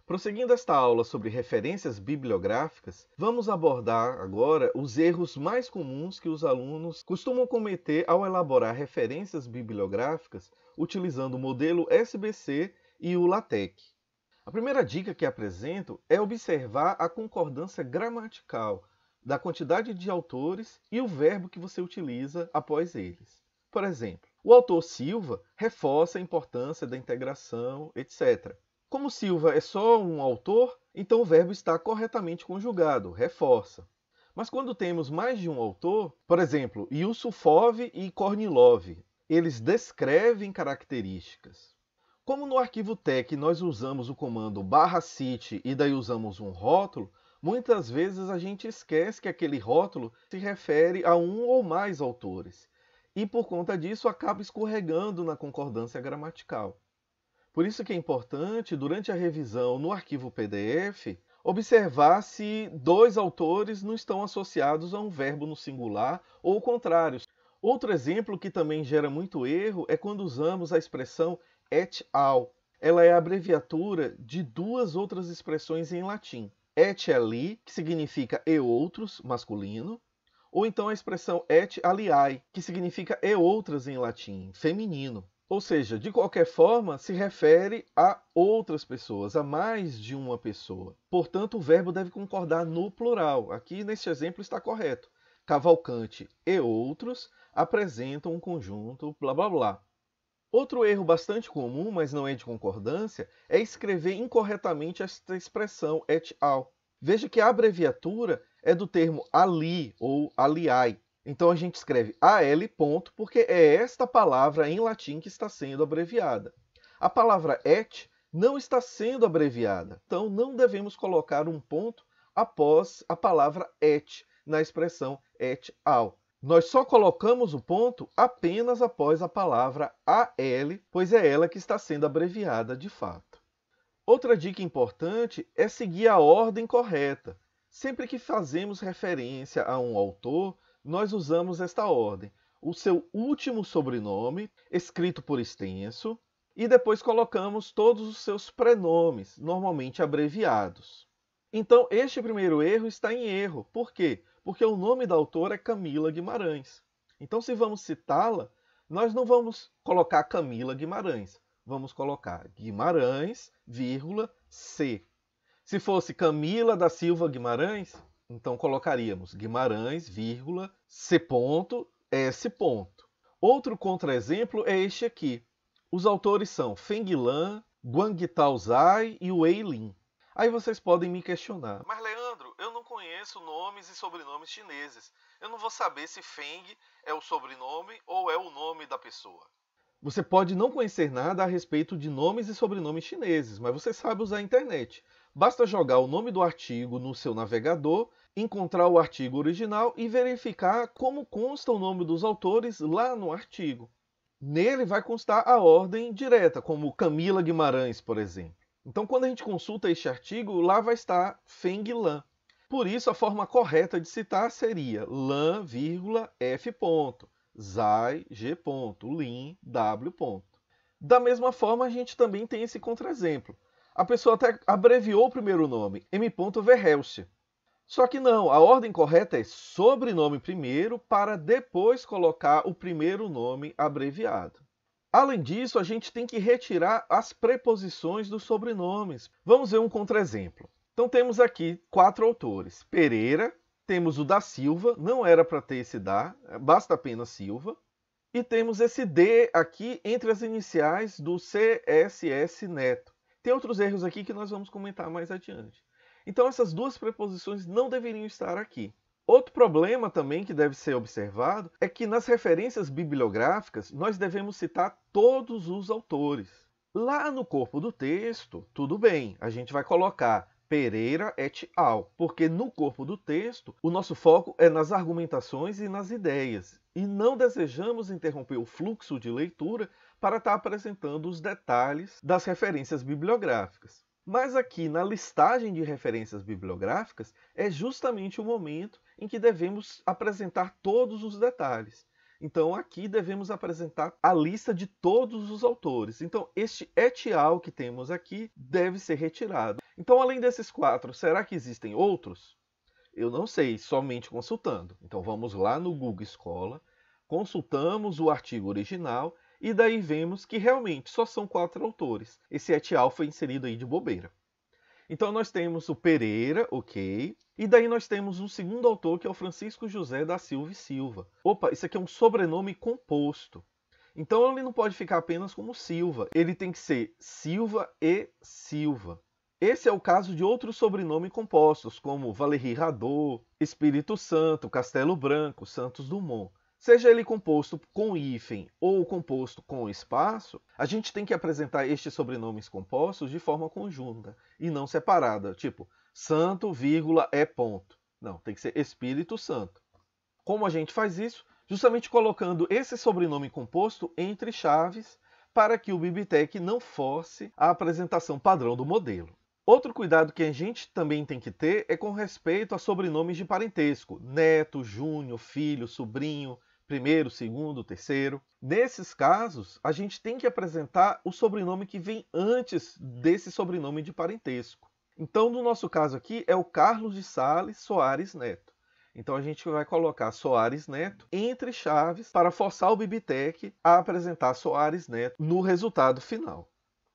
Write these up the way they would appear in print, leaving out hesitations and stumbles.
Prosseguindo esta aula sobre referências bibliográficas, vamos abordar agora os erros mais comuns que os alunos costumam cometer ao elaborar referências bibliográficas utilizando o modelo SBC e o LaTeX. A primeira dica que apresento é observar a concordância gramatical da quantidade de autores e o verbo que você utiliza após eles. Por exemplo, o autor Silva reforça a importância da integração, etc. Como Silva é só um autor, então o verbo está corretamente conjugado, reforça. Mas quando temos mais de um autor, por exemplo, Yusufov e Kornilov, eles descrevem características. Como no arquivo TeX nós usamos o comando /cite e daí usamos um rótulo, muitas vezes a gente esquece que aquele rótulo se refere a um ou mais autores. E por conta disso acaba escorregando na concordância gramatical. Por isso que é importante, durante a revisão no arquivo PDF, observar se dois autores não estão associados a um verbo no singular ou o contrário. Outro exemplo que também gera muito erro é quando usamos a expressão et al. Ela é a abreviatura de duas outras expressões em latim. Et ali, que significa e outros, masculino, ou então a expressão et aliae, que significa e outras em latim, feminino. Ou seja, de qualquer forma, se refere a outras pessoas, a mais de uma pessoa. Portanto, o verbo deve concordar no plural. Aqui, neste exemplo, está correto. Cavalcante e outros apresentam um conjunto, blá blá blá. Outro erro bastante comum, mas não é de concordância, é escrever incorretamente esta expressão et al. Veja que a abreviatura é do termo ali ou aliae. Então a gente escreve AL ponto, porque é esta palavra em latim que está sendo abreviada. A palavra et não está sendo abreviada, então não devemos colocar um ponto após a palavra et na expressão et al. Nós só colocamos o ponto apenas após a palavra AL, pois é ela que está sendo abreviada de fato. Outra dica importante é seguir a ordem correta. Sempre que fazemos referência a um autor, nós usamos esta ordem. O seu último sobrenome, escrito por extenso, e depois colocamos todos os seus prenomes, normalmente abreviados. Então, este primeiro erro está em erro. Por quê? Porque o nome da autora é Camila Guimarães. Então, se vamos citá-la, nós não vamos colocar Camila Guimarães. Vamos colocar Guimarães, vírgula, C. Se fosse Camila da Silva Guimarães, então colocaríamos Guimarães, vírgula, C ponto, S ponto. Outro contra-exemplo é este aqui. Os autores são Feng Lan, Guangtao Zai e Wei Lin. Aí vocês podem me questionar. Mas Leandro, eu não conheço nomes e sobrenomes chineses. Eu não vou saber se Feng é o sobrenome ou é o nome da pessoa. Você pode não conhecer nada a respeito de nomes e sobrenomes chineses, mas você sabe usar a internet. Basta jogar o nome do artigo no seu navegador, encontrar o artigo original e verificar como consta o nome dos autores lá no artigo. Nele vai constar a ordem direta, como Camila Guimarães, por exemplo. Então, quando a gente consulta este artigo, lá vai estar Feng Lan. Por isso, a forma correta de citar seria Lan, F. Zai, G. Lin, W. Da mesma forma, a gente também tem esse contra-exemplo. A pessoa até abreviou o primeiro nome, M. Verhelst. Só que não, a ordem correta é sobrenome primeiro, para depois colocar o primeiro nome abreviado. Além disso, a gente tem que retirar as preposições dos sobrenomes. Vamos ver um contra-exemplo. Então temos aqui 4 autores. Pereira, temos o da Silva, não era para ter esse da, basta apenas Silva. E temos esse D aqui entre as iniciais do CSS Neto. Tem outros erros aqui que nós vamos comentar mais adiante. Então essas duas preposições não deveriam estar aqui. Outro problema também que deve ser observado é que nas referências bibliográficas nós devemos citar todos os autores. Lá no corpo do texto, tudo bem, a gente vai colocar Pereira et al, porque no corpo do texto o nosso foco é nas argumentações e nas ideias, e não desejamos interromper o fluxo de leitura para estar apresentando os detalhes das referências bibliográficas. Mas aqui na listagem de referências bibliográficas é justamente o momento em que devemos apresentar todos os detalhes. Então aqui devemos apresentar a lista de todos os autores. Então este et al. Que temos aqui deve ser retirado. Então além desses 4, será que existem outros? Eu não sei, somente consultando. Então vamos lá no Google Scholar, consultamos o artigo original e daí vemos que realmente só são 4 autores. Esse et al. Foi inserido aí de bobeira. Então nós temos o Pereira, ok, e daí nós temos um segundo autor que é o Francisco José da Silva e Silva. Opa, isso aqui é um sobrenome composto. Então ele não pode ficar apenas como Silva, ele tem que ser Silva e Silva. Esse é o caso de outros sobrenomes compostos, como Valéry Radot, Espírito Santo, Castelo Branco, Santos Dumont. Seja ele composto com hífen ou composto com espaço, a gente tem que apresentar estes sobrenomes compostos de forma conjunta e não separada, tipo santo, vírgula, é ponto. Não, tem que ser Espírito Santo. Como a gente faz isso? Justamente colocando esse sobrenome composto entre chaves para que o Bibtec não force a apresentação padrão do modelo. Outro cuidado que a gente também tem que ter é com respeito a sobrenomes de parentesco, neto, júnior, filho, sobrinho, primeiro, segundo, terceiro. Nesses casos, a gente tem que apresentar o sobrenome que vem antes desse sobrenome de parentesco. Então, no nosso caso aqui, é o Carlos de Sales Soares Neto. Então, a gente vai colocar Soares Neto entre chaves para forçar o Bibtec a apresentar Soares Neto no resultado final.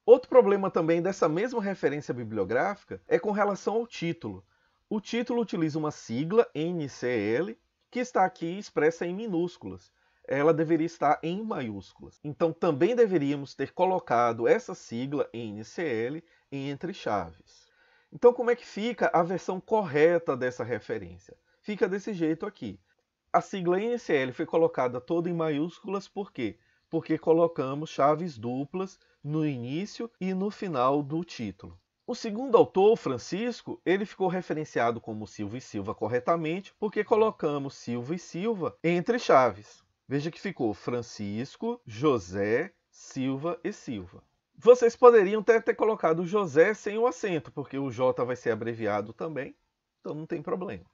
Outro problema também dessa mesma referência bibliográfica é com relação ao título. O título utiliza uma sigla, NCL, que está aqui expressa em minúsculas. Ela deveria estar em maiúsculas. Então também deveríamos ter colocado essa sigla NCL entre chaves. Então como é que fica a versão correta dessa referência? Fica desse jeito aqui. A sigla NCL foi colocada toda em maiúsculas por quê? Porque colocamos chaves duplas no início e no final do título. O segundo autor, Francisco, ele ficou referenciado como Silva e Silva corretamente, porque colocamos Silva e Silva entre chaves. Veja que ficou Francisco, José, Silva e Silva. Vocês poderiam ter colocado José sem o acento, porque o J vai ser abreviado também, então não tem problema.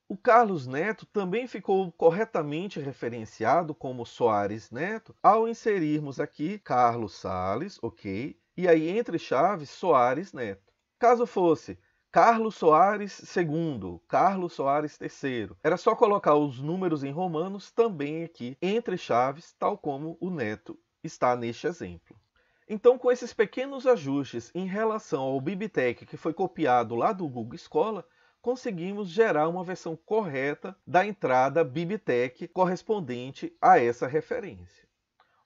O Carlos Neto também ficou corretamente referenciado como Soares Neto, ao inserirmos aqui Carlos Sales, ok, e aí entre chaves Soares Neto. Caso fosse Carlos Soares II, Carlos Soares III, era só colocar os números em romanos também aqui entre chaves, tal como o Neto está neste exemplo. Então, com esses pequenos ajustes em relação ao Bibtec que foi copiado lá do Google Scholar, conseguimos gerar uma versão correta da entrada Bibtec correspondente a essa referência.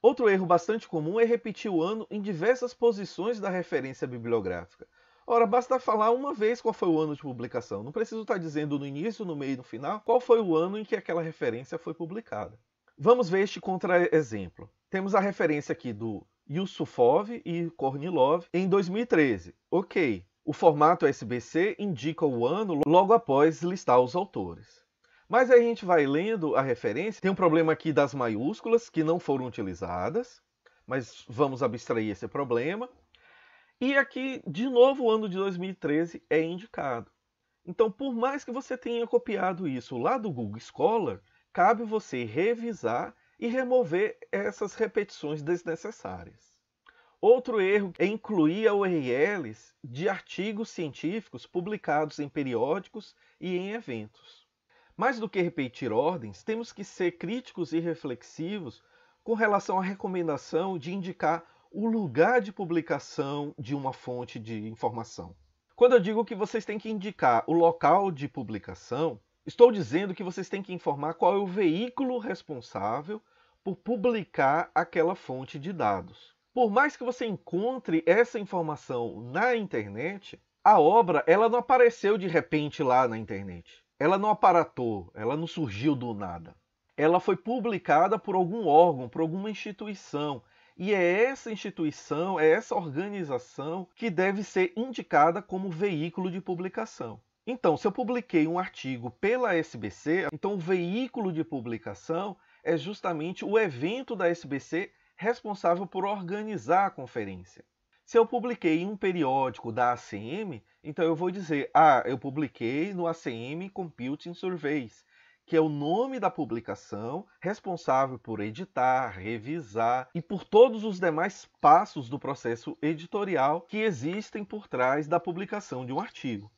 Outro erro bastante comum é repetir o ano em diversas posições da referência bibliográfica. Ora, basta falar uma vez qual foi o ano de publicação. Não preciso estar dizendo no início, no meio e no final qual foi o ano em que aquela referência foi publicada. Vamos ver este contra-exemplo. Temos a referência aqui do Yusufov e Kornilov em 2013. Ok, o formato SBC indica o ano logo após listar os autores. Mas aí a gente vai lendo a referência, tem um problema aqui das maiúsculas que não foram utilizadas, mas vamos abstrair esse problema. E aqui, de novo, o ano de 2013 é indicado. Então, por mais que você tenha copiado isso lá do Google Scholar, cabe você revisar e remover essas repetições desnecessárias. Outro erro é incluir URLs de artigos científicos publicados em periódicos e em eventos. Mais do que repetir ordens, temos que ser críticos e reflexivos com relação à recomendação de indicar o lugar de publicação de uma fonte de informação. Quando eu digo que vocês têm que indicar o local de publicação, estou dizendo que vocês têm que informar qual é o veículo responsável por publicar aquela fonte de dados. Por mais que você encontre essa informação na internet, a obra ela não apareceu de repente lá na internet. Ela não aparatou, ela não surgiu do nada. Ela foi publicada por algum órgão, por alguma instituição. E é essa instituição, é essa organização que deve ser indicada como veículo de publicação. Então, se eu publiquei um artigo pela SBC, então o veículo de publicação é justamente o evento da SBC responsável por organizar a conferência. Se eu publiquei em um periódico da ACM, então eu vou dizer, eu publiquei no ACM Computing Surveys, que é o nome da publicação, responsável por editar, revisar e por todos os demais passos do processo editorial que existem por trás da publicação de um artigo.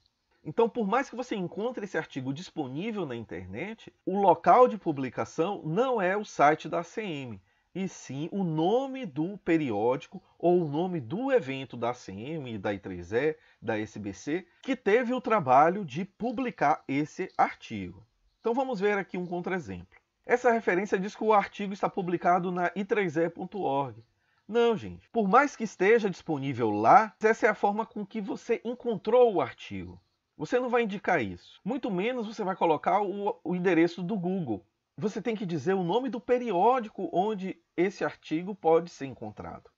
Então, por mais que você encontre esse artigo disponível na internet, o local de publicação não é o site da ACM, e sim o nome do periódico ou o nome do evento da ACM, da I3E, da SBC, que teve o trabalho de publicar esse artigo. Então vamos ver aqui um contra-exemplo. Essa referência diz que o artigo está publicado na i3e.org. Não, gente. Por mais que esteja disponível lá, essa é a forma com que você encontrou o artigo. Você não vai indicar isso. Muito menos você vai colocar o endereço do Google. Você tem que dizer o nome do periódico onde esse artigo pode ser encontrado.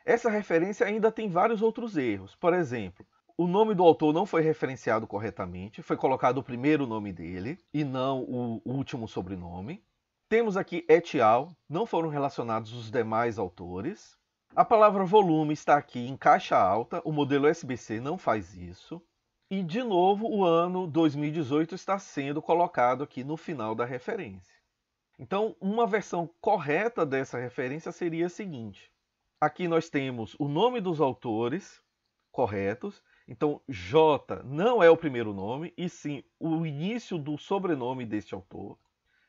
Essa referência ainda tem vários outros erros. Por exemplo, o nome do autor não foi referenciado corretamente, foi colocado o primeiro nome dele e não o último sobrenome. Temos aqui et al, não foram relacionados os demais autores. A palavra volume está aqui em caixa alta, o modelo SBC não faz isso. E, de novo, o ano 2018 está sendo colocado aqui no final da referência. Então, uma versão correta dessa referência seria a seguinte. Aqui nós temos o nome dos autores corretos. Então, J não é o primeiro nome, e sim o início do sobrenome deste autor,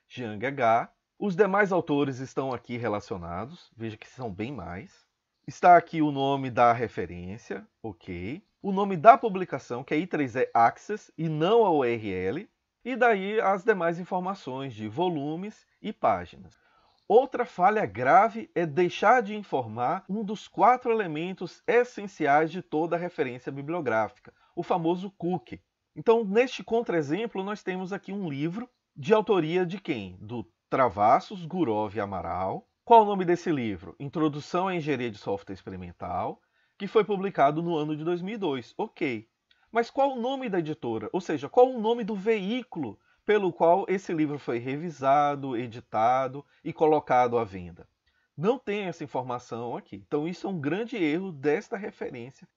Jiang H. Os demais autores estão aqui relacionados, veja que são bem mais. Está aqui o nome da referência, ok. O nome da publicação, que é I3E Access e não a URL, e daí as demais informações de volumes e páginas. Outra falha grave é deixar de informar um dos 4 elementos essenciais de toda referência bibliográfica, o famoso cookie. Então, neste contra-exemplo, nós temos aqui um livro de autoria de quem? Do Travassos, Gurov e Amaral. Qual o nome desse livro? Introdução à Engenharia de Software Experimental, que foi publicado no ano de 2002. Ok. Mas qual o nome da editora? Ou seja, qual o nome do veículo pelo qual esse livro foi revisado, editado e colocado à venda? Não tem essa informação aqui. Então isso é um grande erro desta referência.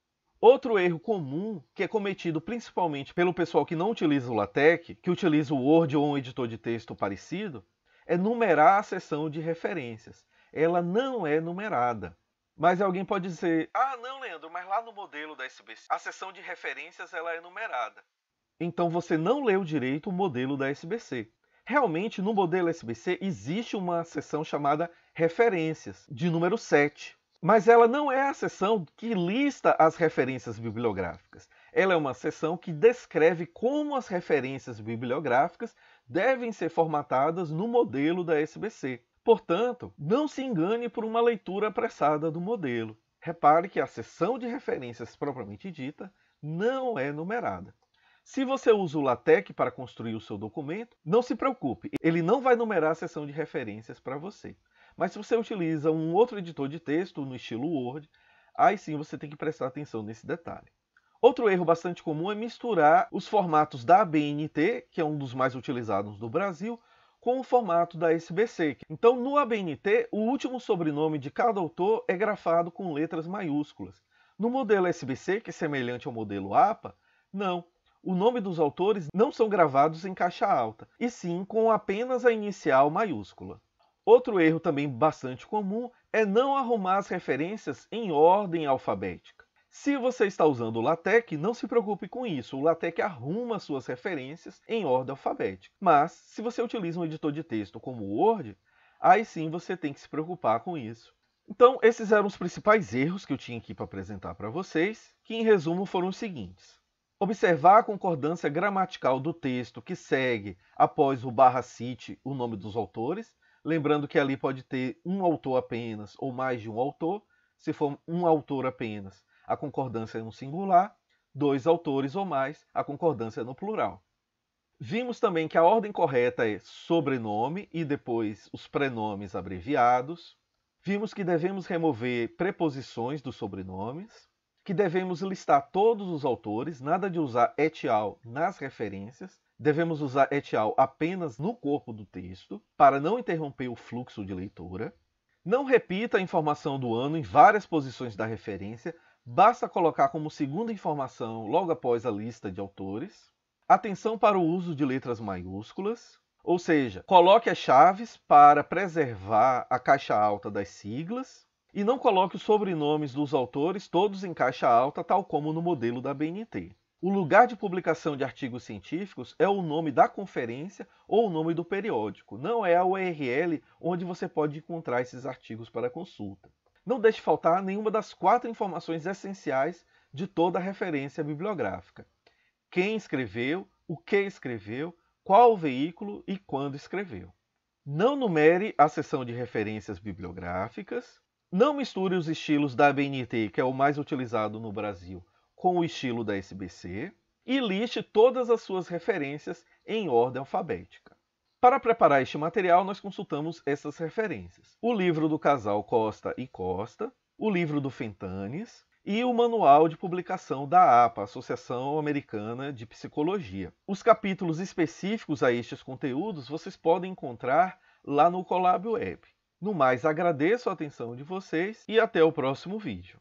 Outro erro comum, que é cometido principalmente pelo pessoal que não utiliza o LaTeX, que utiliza o Word ou um editor de texto parecido, é numerar a seção de referências. Ela não é numerada. Mas alguém pode dizer, não, Leandro, mas lá no modelo da SBC, a seção de referências ela é numerada. Então você não leu direito o modelo da SBC. Realmente, no modelo SBC existe uma seção chamada referências, de número 7. Mas ela não é a seção que lista as referências bibliográficas. Ela é uma seção que descreve como as referências bibliográficas devem ser formatadas no modelo da SBC. Portanto, não se engane por uma leitura apressada do modelo. Repare que a seção de referências propriamente dita não é numerada. Se você usa o LaTeX para construir o seu documento, não se preocupe, ele não vai numerar a seção de referências para você. Mas se você utiliza um outro editor de texto no estilo Word, aí sim você tem que prestar atenção nesse detalhe. Outro erro bastante comum é misturar os formatos da ABNT, que é um dos mais utilizados no Brasil, com o formato da SBC. Então, no ABNT, o último sobrenome de cada autor é grafado com letras maiúsculas. No modelo SBC, que é semelhante ao modelo APA, não. O nome dos autores não são gravados em caixa alta, e sim com apenas a inicial maiúscula. Outro erro também bastante comum é não arrumar as referências em ordem alfabética. Se você está usando o LaTeX, não se preocupe com isso. O LaTeX arruma suas referências em ordem alfabética. Mas, se você utiliza um editor de texto como o Word, aí sim você tem que se preocupar com isso. Então, esses eram os principais erros que eu tinha aqui para apresentar para vocês, que em resumo foram os seguintes. Observar a concordância gramatical do texto que segue após o /cite o nome dos autores, lembrando que ali pode ter um autor apenas ou mais de um autor. Se for um autor apenas, a concordância é no singular, 2 autores ou mais, a concordância é no plural. Vimos também que a ordem correta é sobrenome e depois os prenomes abreviados. Vimos que devemos remover preposições dos sobrenomes, que devemos listar todos os autores, nada de usar et al nas referências. Devemos usar et al apenas no corpo do texto, para não interromper o fluxo de leitura. Não repita a informação do ano em várias posições da referência, basta colocar como segunda informação logo após a lista de autores. Atenção para o uso de letras maiúsculas. Ou seja, coloque as chaves para preservar a caixa alta das siglas e não coloque os sobrenomes dos autores todos em caixa alta, tal como no modelo da BNT. O lugar de publicação de artigos científicos é o nome da conferência ou o nome do periódico, não é a URL onde você pode encontrar esses artigos para consulta. Não deixe faltar nenhuma das 4 informações essenciais de toda a referência bibliográfica: quem escreveu, o que escreveu, qual o veículo e quando escreveu. Não numere a seção de referências bibliográficas. Não misture os estilos da ABNT, que é o mais utilizado no Brasil, com o estilo da SBC. E liste todas as suas referências em ordem alfabética. Para preparar este material, nós consultamos essas referências: o livro do casal Costa e Costa, o livro do Fentanes e o manual de publicação da APA, Associação Americana de Psicologia. Os capítulos específicos a estes conteúdos vocês podem encontrar lá no Colab Web. No mais, agradeço a atenção de vocês e até o próximo vídeo.